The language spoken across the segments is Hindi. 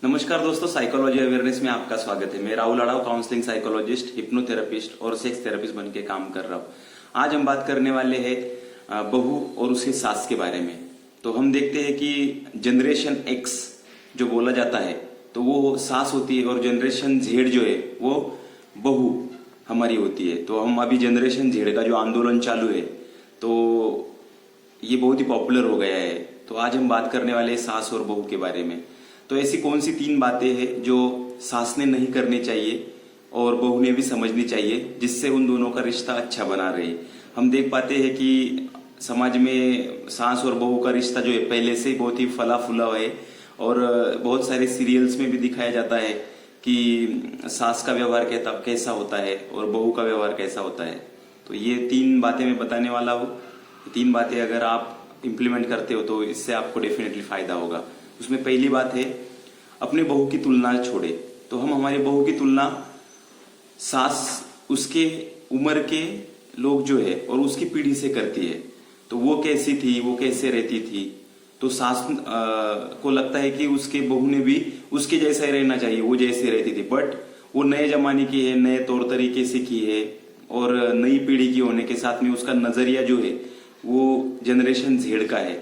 नमस्कार दोस्तों, साइकोलॉजी अवेयरनेस में आपका स्वागत है। मैं Rahul Adav, counselling psychologist, hypnotherapist और सेक्स थेरेपिस्ट बन के काम कर रहा हूँ। आज हम बात करने वाले हैं बहू और उसकी सास के बारे में। तो हम देखते हैं कि जनरेशन एक्स जो बोला जाता है तो वो सास होती है और जनरेशन जेड जो है वो बहू हमारी होती है। तो हम अभी जनरेशन जेड का जो आंदोलन चालू है तो ये बहुत ही पॉपुलर हो गया है। तो आज हम बात करने वाले हैं सास और बहू के बारे में। तो ऐसी कौन सी 3 बातें हैं जो सास ने नहीं करनी चाहिए और बहू ने भी समझनी चाहिए जिससे उन दोनों का रिश्ता अच्छा बना रहे। हम देख पाते हैं कि समाज में सास और बहू का रिश्ता जो है पहले से बहुत ही फला फूला है और बहुत सारे सीरियल्स में भी दिखाया जाता है कि सास का व्यवहार कैसा होता है और बहू का व्यवहार कैसा होता है। तो ये 3 बातें मैं बताने वाला हूँ। 3 बातें अगर आप इम्प्लीमेंट करते हो तो इससे आपको डेफिनेटली फायदा होगा। उसमें पहली बात है, अपने बहू की तुलना छोड़े। तो हम हमारी बहू की तुलना सास उसके उम्र के लोग जो है और उसकी पीढ़ी से करती है। तो वो कैसी थी, वो कैसे रहती थी, तो सास को लगता है कि उसके बहू ने भी उसके जैसा ही रहना चाहिए, वो जैसे रहती थी। बट वो नए जमाने की है, नए तौर तरीके से की है और नई पीढ़ी की होने के साथ में उसका नजरिया जो है वो जनरेशन जेड का है।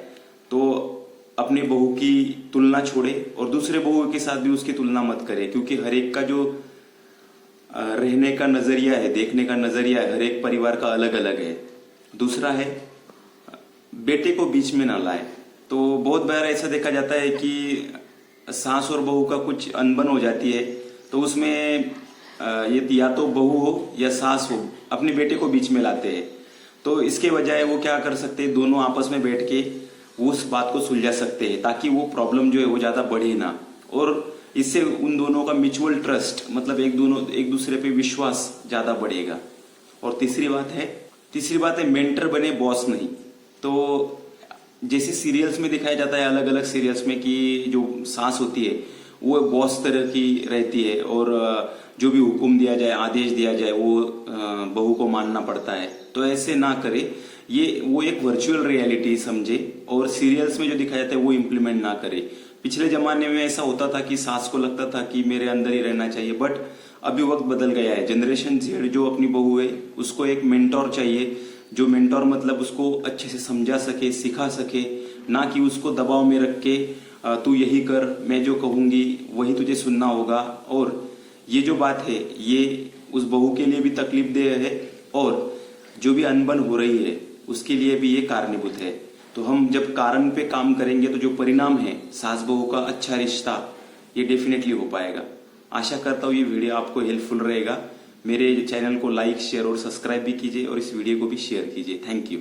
तो अपने बहू की तुलना छोड़े और दूसरे बहू के साथ भी उसकी तुलना मत करे, क्योंकि हर एक का जो रहने का नजरिया है, देखने का नजरिया है, हर एक परिवार का अलग अलग है। दूसरा है, बेटे को बीच में ना लाए। तो बहुत बार ऐसा देखा जाता है कि सास और बहू का कुछ अनबन हो जाती है तो उसमें ये या तो बहू हो या सास हो अपने बेटे को बीच में लाते हैं। तो इसके बजाय वो क्या कर सकते हैं, दोनों आपस में बैठ के उस बात को सुलझा सकते हैं ताकि वो प्रॉब्लम जो है वो ज्यादा बढ़े ना, और इससे उन दोनों का म्यूचुअल ट्रस्ट मतलब एक दूसरे पे विश्वास ज्यादा बढ़ेगा। और तीसरी बात है मेंटर बने, बॉस नहीं। तो जैसे सीरियल्स में दिखाया जाता है, अलग अलग सीरियल्स में, कि जो सास होती है वो बॉस तरह की रहती है और जो भी हुक्म दिया जाए, आदेश दिया जाए, वो बहू को मानना पड़ता है। तो ऐसे ना करे, वो एक वर्चुअल रियलिटी समझे और सीरियल्स में जो दिखाया जाता है वो इम्प्लीमेंट ना करे। पिछले जमाने में ऐसा होता था कि सास को लगता था कि मेरे अंदर ही रहना चाहिए, बट अभी वक्त बदल गया है। जनरेशन जेड जो अपनी बहू है उसको एक मेंटोर चाहिए, जो मेंटोर मतलब उसको अच्छे से समझा सके, सिखा सके, ना कि उसको दबाव में रख के तू यही कर, मैं जो कहूंगी वही तुझे सुनना होगा। और ये जो बात है ये उस बहू के लिए भी तकलीफ दे है और जो भी अनबन हो रही है उसके लिए भी ये कारणीभूत है। तो हम जब कारण पे काम करेंगे तो जो परिणाम है सास बहू का अच्छा रिश्ता ये डेफिनेटली हो पाएगा। आशा करता हूँ ये वीडियो आपको हेल्पफुल रहेगा। मेरे चैनल को लाइक, शेयर और सब्सक्राइब भी कीजिए और इस वीडियो को भी शेयर कीजिए। Thank you.